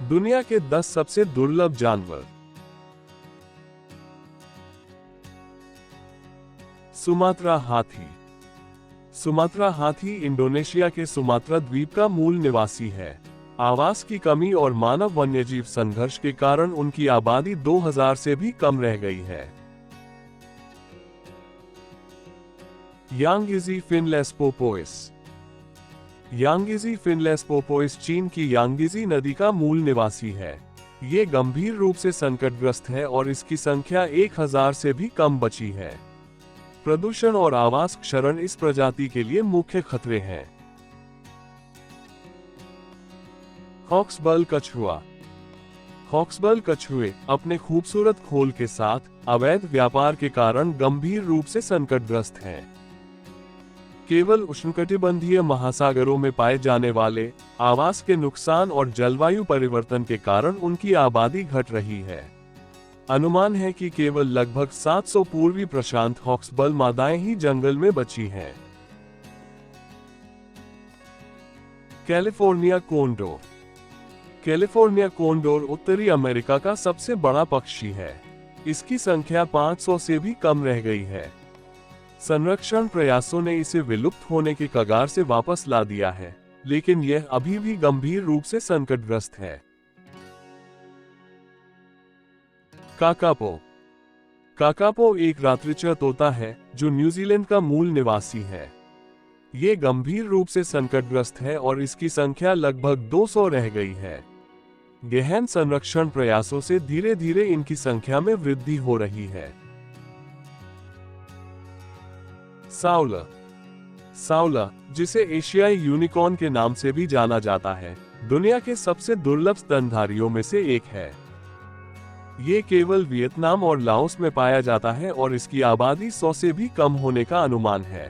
दुनिया के 10 सबसे दुर्लभ जानवर। सुमात्रा हाथी। सुमात्रा हाथी इंडोनेशिया के सुमात्रा द्वीप का मूल निवासी है। आवास की कमी और मानव वन्यजीव संघर्ष के कारण उनकी आबादी 2000 से भी कम रह गई है। यांगेजी फिनलेस्पोपोइस। यांगेजी फिनलेस्पोपोइस चीन की यांगेजी नदी का मूल निवासी है। ये गंभीर रूप से संकटग्रस्त है और इसकी संख्या 1000 से भी कम बची है। प्रदूषण और आवास क्षरण इस प्रजाति के लिए मुख्य खतरे हैं। हॉक्सबल कछुआ। हॉक्सबल कछुए अपने खूबसूरत खोल के साथ अवैध व्यापार के कारण गंभीर रूप से संकटग्रस्त हैं। केवल उष्णकटिबंधीय महासागरों में पाए जाने वाले आवास के नुकसान और जलवायु परिवर्तन के कारण उनकी आबादी घट रही है। अनुमान है कि केवल लगभग 700 पूर्वी प्रशांत हॉक्सबल मादाएं ही जंगल में बची हैं। California Condor. कैलिफोर्निया कोंडोर उत्तरी अमेरिका का सबसे बड़ा पक्षी है। इसकी संख्या 500 से भी कम रह गई है। संरक्षण प्रयासों ने इसे विलुप्त होने के कगार से वापस ला दिया है, लेकिन यह अभी भी गंभीर रूप से संकटग्रस्त है। काकापो। काकापो एक रात्रिचर तोता है जो न्यूजीलैंड का मूल निवासी है। ये गंभीर रूप से संकटग्रस्त है और इसकी संख्या लगभग 200 रह गई है। गहन संरक्षण प्रयासों से धीरे धीरे इनकी संख्या में वृद्धि हो रही है। साउला। साउला, जिसे एशियाई यूनिकॉर्न के नाम से भी जाना जाता है, दुनिया के सबसे दुर्लभ स्तनधारियों में से एक है। ये केवल वियतनाम और लाओस में पाया जाता है और इसकी आबादी 100 से भी कम होने का अनुमान है।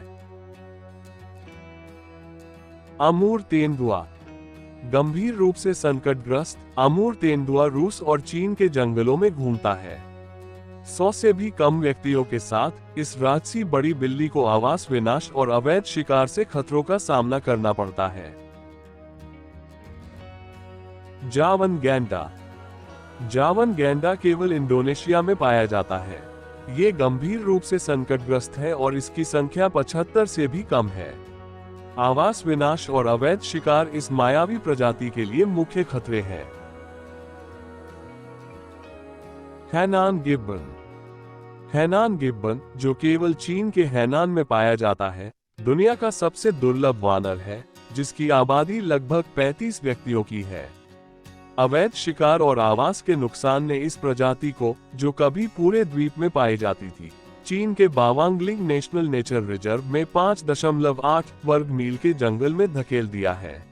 अमूर तेंदुआ। गंभीर रूप से संकटग्रस्त अमूर तेंदुआ रूस और चीन के जंगलों में घूमता है। 100 से भी कम व्यक्तियों के साथ इस राजसी बड़ी बिल्ली को आवास विनाश और अवैध शिकार से खतरों का सामना करना पड़ता है। जावन गैंडा। जावन गैंडा केवल इंडोनेशिया में पाया जाता है। ये गंभीर रूप से संकटग्रस्त है और इसकी संख्या 75 से भी कम है। आवास विनाश और अवैध शिकार इस मायावी प्रजाति के लिए मुख्य खतरे हैं। Hainan Gibbon. हैनान गिब्बन, जो केवल चीन के हैनान में पाया जाता है, दुनिया का सबसे दुर्लभ वानर है, जिसकी आबादी लगभग 35 व्यक्तियों की है। अवैध शिकार और आवास के नुकसान ने इस प्रजाति को, जो कभी पूरे द्वीप में पाई जाती थी, चीन के बावांगलिंग नेशनल नेचर रिजर्व में 5.8 वर्ग मील के जंगल में धकेल दिया है।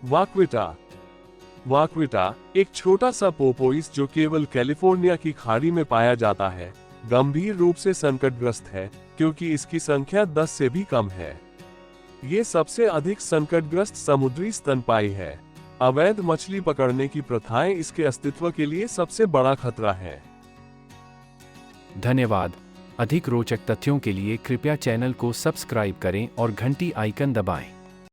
वाक्विटा। वाक्विटा एक छोटा सा पोपोइस जो केवल कैलिफोर्निया की खाड़ी में पाया जाता है, गंभीर रूप से संकटग्रस्त है क्योंकि इसकी संख्या 10 से भी कम है। ये सबसे अधिक संकटग्रस्त समुद्री स्तनपायी है। अवैध मछली पकड़ने की प्रथाएं इसके अस्तित्व के लिए सबसे बड़ा खतरा है। धन्यवाद। अधिक रोचक तथ्यों के लिए कृपया चैनल को सब्सक्राइब करें और घंटी आइकन दबाएं।